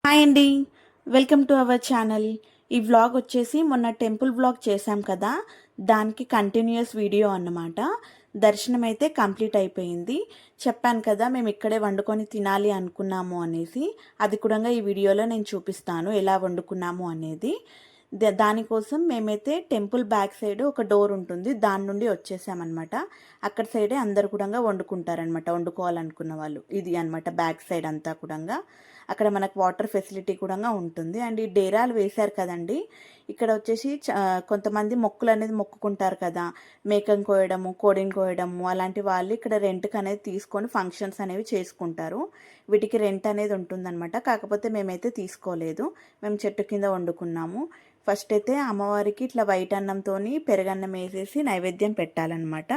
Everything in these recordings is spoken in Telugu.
హాయ్ అండి. Welcome to our channel. ఈ వ్లాగ్ వచ్చేసి మొన్న టెంపుల్ వ్లాగ్ చేశాం కదా, దానికి కంటిన్యూస్ వీడియో అన్నమాట. దర్శనం అయితే కంప్లీట్ అయిపోయింది. చెప్పాను కదా మేము ఇక్కడే వండుకొని తినాలి అనుకున్నాము అనేసి. అది కూడా ఈ వీడియోలో నేను చూపిస్తాను ఎలా వండుకున్నాము అనేది. దానికోసం మేమైతే టెంపుల్ బ్యాక్ సైడ్ ఒక డోర్ ఉంటుంది, దాని నుండి వచ్చేసామన్నమాట. అక్కడ సైడే అందరు కూడా వండుకుంటారనమాట, వండుకోవాలనుకున్న వాళ్ళు. ఇది అనమాట బ్యాక్ సైడ్ అంతా కూడా. అక్కడ మనకు వాటర్ ఫెసిలిటీ కూడా ఉంటుంది. అండ్ ఈ డేరాలు వేశారు కదండి, ఇక్కడ వచ్చేసి కొంతమంది మొక్కులు అనేది మొక్కుకుంటారు కదా, మేకను కోయడము, కోడిని కోయడము, అలాంటి వాళ్ళు ఇక్కడ రెంట్కి అనేది తీసుకొని ఫంక్షన్స్ అనేవి చేసుకుంటారు. వీటికి రెంట్ అనేది ఉంటుందన్నమాట. కాకపోతే మేమైతే తీసుకోలేదు, మేము చెట్టు కింద వండుకున్నాము. ఫస్ట్ అయితే అమ్మవారికి ఇట్లా వైట్ అన్నంతో పెరుగన్నం వేసేసి నైవేద్యం పెట్టాలన్నమాట.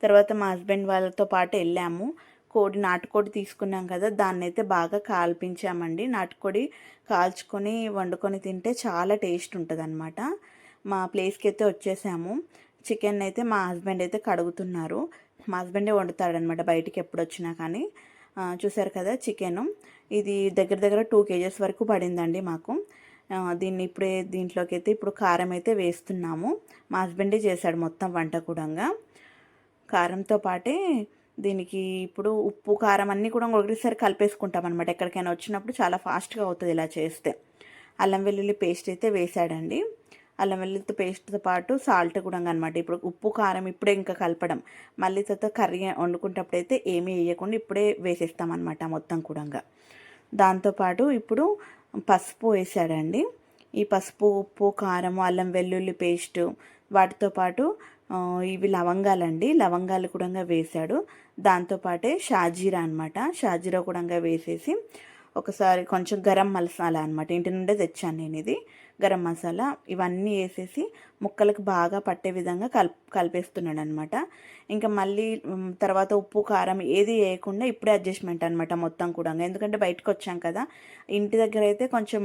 తర్వాత మా హస్బెండ్ వాళ్ళతో పాటు వెళ్ళాము. నాటుకోడి తీసుకున్నాం కదా, దాన్ని అయితే బాగా కాల్పించామండి. నాటుకోడి కాల్చుకొని వండుకొని తింటే చాలా టేస్ట్ ఉంటుంది అనమాట. మా ప్లేస్కి అయితే వచ్చేసాము. చికెన్ అయితే మా హస్బెండ్ అయితే కడుగుతున్నారు. మా హస్బెండే వండుతాడనమాట బయటికి ఎప్పుడు వచ్చినా కానీ. చూసారు కదా చికెను, ఇది దగ్గర దగ్గర 2 kgs వరకు పడిందండి మాకు. దీన్ని ఇప్పుడే దీంట్లోకి అయితే ఇప్పుడు కారం అయితే వేస్తున్నాము. మా హస్బెండే చేశాడు మొత్తం వంట కూడా. కారంతో పాటే దీనికి ఇప్పుడు ఉప్పు కారం అన్నీ కూడా ఒకటేసారి కలిపేసుకుంటాం అనమాట. ఎక్కడికైనా వచ్చినప్పుడు చాలా ఫాస్ట్గా అవుతుంది ఇలా చేస్తే. అల్లం వెల్లుల్లి పేస్ట్ అయితే వేసాడండి. అల్లం వెల్లుల్లి పేస్ట్తో పాటు సాల్ట్ కూడా అనమాట. ఇప్పుడు ఉప్పు కారం ఇప్పుడే ఇంకా కలపడం, మళ్ళీ తర్వాత కర్రీ వండుకునేటప్పుడు అయితే ఏమీ వేయకుండా ఇప్పుడే వేసేస్తామన్నమాట మొత్తం కూడా. దాంతోపాటు ఇప్పుడు పసుపు వేసాడండి. ఈ పసుపు, ఉప్పు, కారం, అల్లం వెల్లుల్లి పేస్టు, వాటితో పాటు ఇవి లవంగాలండి, లవంగాలు కూడా వేసాడు. దాంతోపాటే షాజీరా అనమాట, షాజీరా కూడా వేసేసి ఒకసారి కొంచెం గరం మసాలా అనమాట, ఇంటి నుండే తెచ్చాను నేను ఇది. గరం మసాలా ఇవన్నీ వేసేసి ముక్కలకు బాగా పట్టే విధంగా కలిపేస్తున్నాడు అనమాట. ఇంకా మళ్ళీ తర్వాత ఉప్పు కారం ఏది వేయకుండా ఇప్పుడే అడ్జస్ట్మెంట్ అనమాట మొత్తం కూడా. ఎందుకంటే బయటకు వచ్చాం కదా, ఇంటి దగ్గర అయితే కొంచెం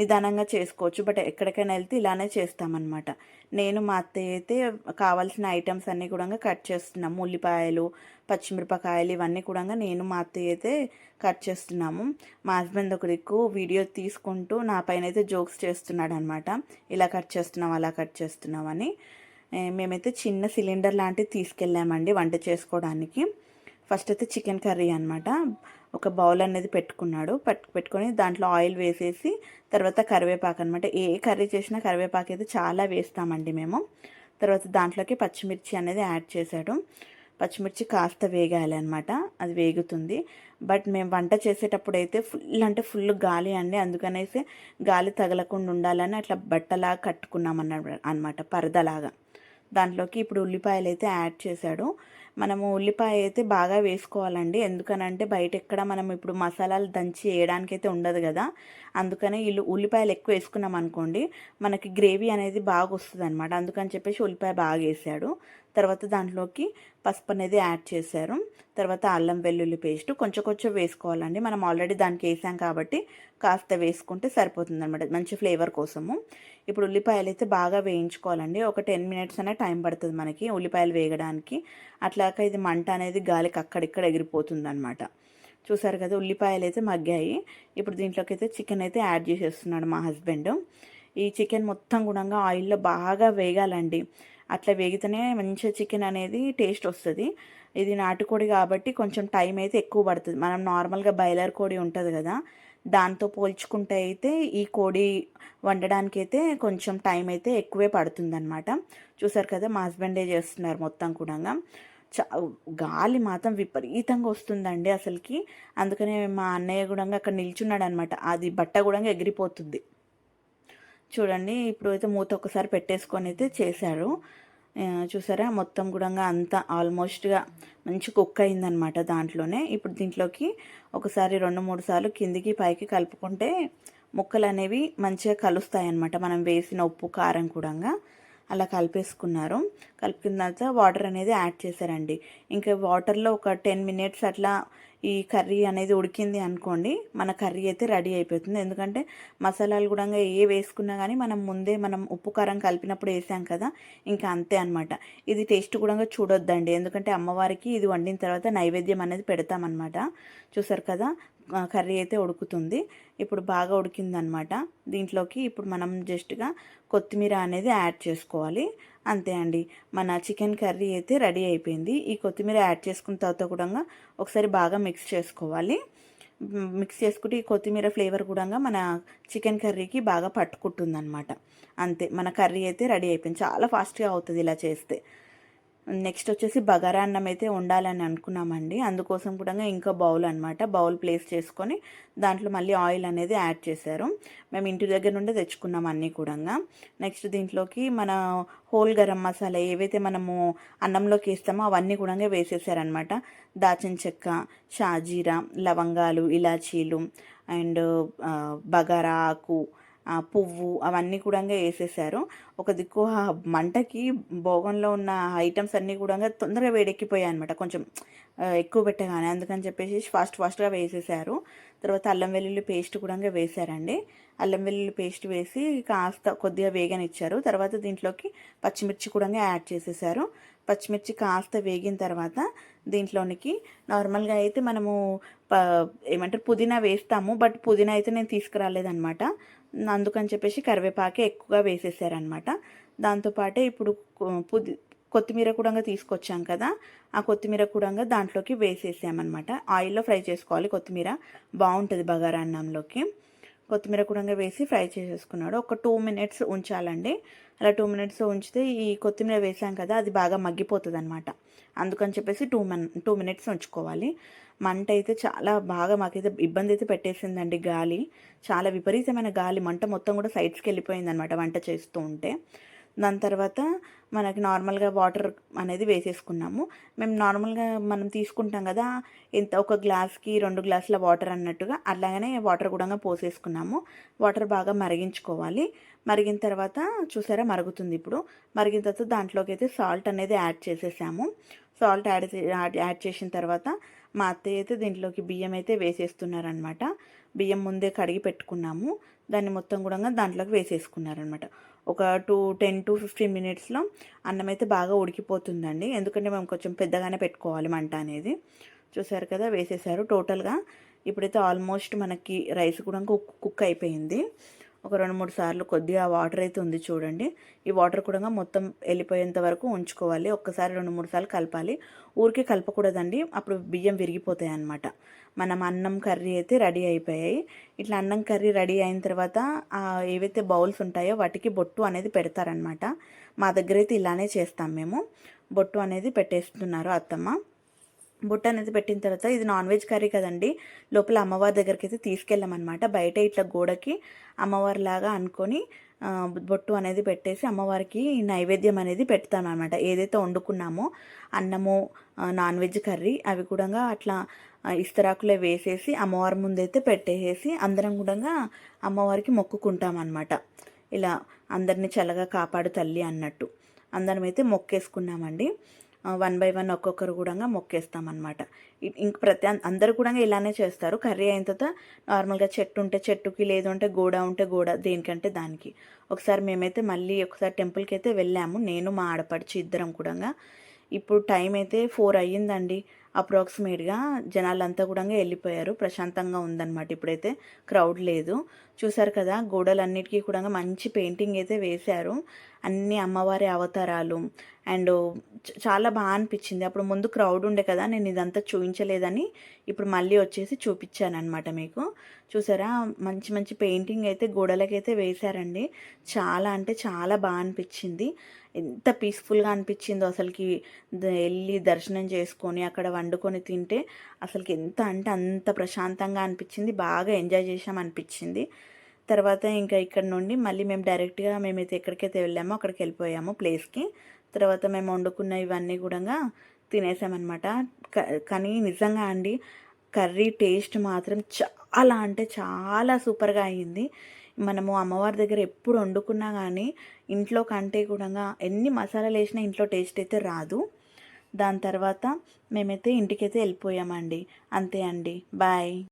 నిదానంగా చేసుకోవచ్చు, బట్ ఎక్కడికైనా వెళ్తే ఇలానే చేస్తామన్నమాట. నేను మా అత్తయ్య అయితే కావాల్సిన ఐటమ్స్ అన్నీ కూడా కట్ చేస్తున్నాము. ఉల్లిపాయలు, పచ్చిమిరపకాయలు ఇవన్నీ కూడా నేను మా అత్తయ్య అయితే కట్ చేస్తున్నాము. మా హస్బెండ్ ఒక దిక్కు వీడియో తీసుకుంటూ నా పైన అయితే జోక్స్ చేస్తున్నాడు అనమాట, ఇలా కట్ చేస్తున్నాం అలా కట్ చేస్తున్నాం అని. మేమైతే చిన్న సిలిండర్ లాంటివి తీసుకెళ్ళామండి వంట చేసుకోవడానికి. ఫస్ట్ అయితే చికెన్ కర్రీ అనమాట. ఒక బౌల్ అనేది పెట్టుకొని దాంట్లో ఆయిల్ వేసేసి తర్వాత కరివేపాకు అనమాట. ఏ కర్రీ చేసినా కరివేపాకు అయితే చాలా వేస్తామండి మేము. తర్వాత దాంట్లోకి పచ్చిమిర్చి అనేది యాడ్ చేశాడు. పచ్చిమిర్చి కాస్త వేగాలి అనమాట, అది వేగుతుంది. బట్ మేము వంట చేసేటప్పుడు అయితే ఫుల్ గాలి అండి, అందుకనేసి గాలి తగలకుండా ఉండాలని అట్లా బట్టలాగా కట్టుకున్నాం అన్నమాట, పరదలాగా. దాంట్లోకి ఇప్పుడు ఉల్లిపాయలు అయితే యాడ్ చేశాడు. మనము ఉల్లిపాయ అయితే బాగా వేసుకోవాలండి, ఎందుకనంటే బయట ఎక్కడ మనం ఇప్పుడు మసాలాలు దంచి వేయడానికి అయితే ఉండదు కదా, అందుకని ఉల్లిపాయలు ఎక్కువ వేసుకున్నాం అనుకోండి మనకి గ్రేవీ అనేది బాగా వస్తుంది అనమాట. అందుకని చెప్పేసి ఉల్లిపాయ బాగా వేసాడు. తర్వాత దాంట్లోకి పసుపు అనేది యాడ్ చేశారు. తర్వాత అల్లం వెల్లుల్లి పేస్ట్ కొంచెం కొంచెం వేసుకోవాలండి, మనం ఆల్రెడీ దానికి వేసాం కాబట్టి కాస్త వేసుకుంటే సరిపోతుంది అనమాట, మంచి ఫ్లేవర్ కోసము. ఇప్పుడు ఉల్లిపాయలు అయితే బాగా వేయించుకోవాలండి, ఒక 10 minutes అనే టైం పడుతుంది మనకి ఉల్లిపాయలు వేగడానికి. అట్లాక ఇది మంట అనేది గాలికి అక్కడిక్కడ ఎగిరిపోతుంది అనమాట. చూసారు కదా, ఉల్లిపాయలు అయితే మగ్గాయి. ఇప్పుడు దీంట్లోకి అయితే చికెన్ అయితే యాడ్ చేసేస్తున్నాడు మా హస్బెండ్. ఈ చికెన్ మొత్తం కూడా ఆయిల్లో బాగా వేగాలండి, అట్లా వేగితేనే మంచిగా చికెన్ అనేది టేస్ట్ వస్తుంది. ఇది నాటుకోడి కాబట్టి కొంచెం టైం అయితే ఎక్కువ పడుతుంది. మనం నార్మల్గా బాయిలర్ కోడి ఉంటుంది కదా, దాంతో పోల్చుకుంటే అయితే ఈ కోడి వండడానికి అయితే కొంచెం టైం అయితే ఎక్కువే పడుతుంది అనమాట. చూసారు కదా, మా హస్బెండే చేస్తున్నారు మొత్తం కూడా. గాలి మాత్రం విపరీతంగా వస్తుందండి అసలుకి, అందుకనే మా అన్నయ్య కూడా అక్కడ నిల్చున్నాడు అనమాట, అది బట్ట కూడా ఎగిరిపోతుంది. చూడండి, ఇప్పుడు అయితే మూత ఒకసారి పెట్టేసుకొని అయితే చేశారు. చూసారా, మొత్తం కూడా అంతా ఆల్మోస్ట్గా మంచి కుక్ అయిందనమాట దాంట్లోనే. ఇప్పుడు దీంట్లోకి ఒకసారి 2-3 సార్లు కిందికి పైకి కలుపుకుంటే ముక్కలు అనేవి మంచిగా కలుస్తాయి అన్నమాట, మనం వేసిన ఉప్పు కారం కూడా. అలా కలిపేసుకున్నారు. కలిపిన తర్వాత వాటర్ అనేది యాడ్ చేశారండి. ఇంకా వాటర్లో ఒక 10 minutes అట్లా ఈ కర్రీ అనేది ఉడికింది అనుకోండి, మన కర్రీ అయితే రెడీ అయిపోతుంది. ఎందుకంటే మసాలాలు కూడా ఏ వేసుకున్నా కానీ మనం ఉప్పు కారం కలిపినప్పుడు వేసాం కదా, ఇంకా అంతే అనమాట. ఇది టేస్ట్ కూడా చూడొద్దండి, ఎందుకంటే అమ్మవారికి ఇది వండిన తర్వాత నైవేద్యం అనేది పెడతామన్నమాట. చూసారు కదా, కర్రీ అయితే ఉడుకుతుంది. ఇప్పుడు బాగా ఉడికిందనమాట. దీంట్లోకి ఇప్పుడు మనం జస్ట్గా కొత్తిమీర అనేది యాడ్ చేసుకోవాలి. అంతే అండి, మన చికెన్ కర్రీ అయితే రెడీ అయిపోయింది. ఈ కొత్తిమీర యాడ్ చేసుకున్న తర్వాత కూడా ఒకసారి బాగా మిక్స్ చేసుకోవాలి. మిక్స్ చేసుకుంటే ఈ కొత్తిమీర ఫ్లేవర్ కూడా మన చికెన్ కర్రీకి బాగా పట్టుకుంటుందన్నమాట. అంతే, మన కర్రీ అయితే రెడీ అయిపోయింది. చాలా ఫాస్ట్గా అవుతుంది ఇలా చేస్తే. నెక్స్ట్ వచ్చేసి బగారా అన్నం అయితే వండాలని అనుకున్నామండి. అందుకోసం కూడా ఇంకో బౌల్ అనమాట, బౌల్ ప్లేస్ చేసుకొని దాంట్లో మళ్ళీ ఆయిల్ అనేది యాడ్ చేశారు. మేము ఇంటి దగ్గర నుండి తెచ్చుకున్నాం అన్నీ కూడా. నెక్స్ట్ దీంట్లోకి మన హోల్ గరం మసాలా ఏవైతే మనము అన్నంలోకి వేస్తామో అవన్నీ కూడా వేసేసారనమాట. దాచిన చెక్క, షాజీరా, లవంగాలు, ఇలాచీలు అండ్ బగారా ఆకు, పువ్వు అవన్నీ కూడా వేసేసారు. ఒక దిక్కు మంటకి బోగంలో ఉన్న ఐటమ్స్ అన్నీ కూడా తొందరగా వేడెక్కిపోయాయి అనమాట, కొంచెం ఎక్కువ పెట్టగానే. అందుకని చెప్పేసి ఫాస్ట్గా వేసేసారు. తర్వాత అల్లం వెల్లుల్లి పేస్ట్ కూడా వేసారండి. అల్లం వెల్లుల్లి పేస్ట్ వేసి కాస్త కొద్దిగా వేగనిచ్చారు. తర్వాత దీంట్లోకి పచ్చిమిర్చి కూడా యాడ్ చేసేసారు. పచ్చిమిర్చి కాస్త వేగిన తర్వాత దీంట్లోనికి నార్మల్గా అయితే మనము ఏమంటారు పుదీనా వేస్తాము, బట్ పుదీనా అయితే నేను తీసుకురాలేదనమాట. అందుకని చెప్పేసి కరివేపాకే ఎక్కువగా వేసేసారనమాట. దాంతోపాటే ఇప్పుడు కొత్తిమీర కూడా తీసుకొచ్చాం కదా, ఆ కొత్తిమీర కూడా దాంట్లోకి వేసేసామన్నమాట. ఆయిల్లో ఫ్రై చేసుకోవాలి కొత్తిమీర, బాగుంటుంది బగారా అన్నంలోకి. కొత్తిమీర కూడా వేసి ఫ్రై చేసేసుకున్నాడు. ఒక 2 మినిట్స్ ఉంచాలండి. అలా 2 మినిట్స్ ఉంచితే ఈ కొత్తిమీర వేసాం కదా అది బాగా మగ్గిపోతుంది అనమాట. అందుకని చెప్పేసి 2 మినిట్స్ ఉంచుకోవాలి. మంట అయితే చాలా బాగా మాకైతే ఇబ్బంది అయితే పెట్టేసిందండి. గాలి, చాలా విపరీతమైన గాలి, మంట మొత్తం కూడా సైడ్స్కి వెళ్ళిపోయిందనమాట వంట చేస్తూ ఉంటే. దాని తర్వాత మనకి నార్మల్గా వాటర్ అనేది వేసేసుకున్నాము. మేము నార్మల్గా మనం తీసుకుంటాం కదా, ఎంత ఒక గ్లాస్కి 2 గ్లాసుల వాటర్ అన్నట్టుగా అలాగనే వాటర్ కూడా పోసేసుకున్నాము. వాటర్ బాగా మరిగించుకోవాలి. మరిగిన తర్వాత చూసారా మరుగుతుంది. ఇప్పుడు మరిగిన తర్వాత దాంట్లోకి అయితే సాల్ట్ అనేది యాడ్ చేసేసాము. సాల్ట్ యాడ్ చేసిన తర్వాత మా అత్తయ్య అయితే దీంట్లోకి బియ్యం అయితే వేసేస్తున్నారనమాట. బియ్యం ముందే కడిగి పెట్టుకున్నాము, దాన్ని మొత్తం కూడా దాంట్లోకి వేసేసుకున్నారనమాట. ఒక 10 to 15 మినిట్స్లో అన్నం అయితే బాగా ఉడికిపోతుందండి. ఎందుకంటే మేము కొంచెం పెద్దగానే పెట్టుకోవాలి మంట అనేది. చూసారు కదా, వేసేసారు టోటల్గా. ఇప్పుడైతే ఆల్మోస్ట్ మనకి రైస్ కూడా కుక్ అయిపోయింది. ఒక 2-3 సార్లు కొద్దిగా వాటర్ అయితే ఉంది చూడండి. ఈ వాటర్ కూడా మొత్తం వెళ్ళిపోయేంత వరకు ఉంచుకోవాలి. ఒక్కసారి 2-3 సార్లు కలపాలి. ఊరికే కలపకూడదండి, అప్పుడు బియ్యం విరిగిపోతాయి అన్నమాట. మనం అన్నం కర్రీ అయితే రెడీ అయిపోయాయి. ఇట్లా అన్నం కర్రీ రెడీ అయిన తర్వాత ఏవైతే బౌల్స్ ఉంటాయో వాటికి బొట్టు అనేది పెడతారనమాట. మా దగ్గర అయితే ఇలానే చేస్తాం మేము. బొట్టు అనేది పెట్టేస్తున్నారు అత్తమ్మ. బొట్టు అనేది పెట్టిన తర్వాత ఇది నాన్ వెజ్ కర్రీ కదండి, లోపల అమ్మవారి దగ్గరికి అయితే తీసుకెళ్ళామన్నమాట. బయట ఇట్లా గోడకి అమ్మవారి లాగా అనుకొని బొట్టు అనేది పెట్టేసి అమ్మవారికి నైవేద్యం అనేది పెడతామన్నమాట. ఏదైతే వండుకున్నామో అన్నము, నాన్ వెజ్ కర్రీ అవి కూడా అట్లా ఇస్తరాకులో వేసేసి అమ్మవారి ముందైతే పెట్టేసి అందరం కూడా అమ్మవారికి మొక్కుకుంటామన్నమాట. ఇలా అందరినీ చల్లగా కాపాడు తల్లి అన్నట్టు అందరం అయితే మొక్కేసుకున్నామండి. 1 by 1 ఒక్కొక్కరు కూడా మొక్కేస్తామన్నమాట. ఇంక అందరు కూడా ఇలానే చేస్తారు. కర్రీ అయిన తర్వాత నార్మల్గా చెట్టు ఉంటే చెట్టుకి, లేదు అంటే గోడ ఉంటే గోడ, దేనికంటే దానికి. ఒకసారి మేమైతే మళ్ళీ ఒకసారి టెంపుల్కి అయితే వెళ్ళాము, నేను మా ఆడపడిచి ఇద్దరం కూడా. ఇప్పుడు టైం అయితే 4 అయ్యిందండి అప్రాక్సిమేట్గా. జనాలంతా కూడా వెళ్ళిపోయారు, ప్రశాంతంగా ఉందన్నమాట. ఇప్పుడైతే క్రౌడ్ లేదు. చూసారు కదా, గోడలన్నిటికీ కూడా మంచి పెయింటింగ్ అయితే వేశారు. అన్ని అమ్మవారి అవతారాలు అండ్ చాలా బాగా అనిపించింది. అప్పుడు ముందు క్రౌడ్ ఉండే కదా, నేను ఇదంతా చూపించలేదని ఇప్పుడు మళ్ళీ వచ్చేసి చూపించాను అనమాట మీకు. చూసారా, మంచి మంచి పెయింటింగ్ అయితే గోడలకైతే వేశారండి. చాలా అంటే చాలా బాగా అనిపించింది. ఎంత పీస్ఫుల్గా అనిపించిందో అసలుకి. వెళ్ళి దర్శనం చేసుకొని అక్కడ వండుకొని తింటే అసలుకి ఎంత అంటే అంత ప్రశాంతంగా అనిపించింది. బాగా ఎంజాయ్ చేసాం అనిపించింది. తర్వాత ఇంకా ఇక్కడ నుండి మళ్ళీ మేము డైరెక్ట్గా మేమైతే ఎక్కడికైతే వెళ్ళామో అక్కడికి వెళ్ళిపోయాము ప్లేస్కి. తర్వాత మేము వండుకున్న ఇవన్నీ కూడా తినేసామన్నమాట. కానీ నిజంగా అండి, కర్రీ టేస్ట్ మాత్రం చాలా అంటే చాలా సూపర్గా అయ్యింది. మనము అమ్మవారి దగ్గర ఎప్పుడు వండుకున్నా కానీ ఇంట్లో కంటే కూడా ఎన్ని మసాలాలు వేసినా ఇంట్లో టేస్ట్ అయితే రాదు. దాని తర్వాత మేమైతే ఇంటికైతే వెళ్ళిపోయామండి. అంతే అండి, బాయ్.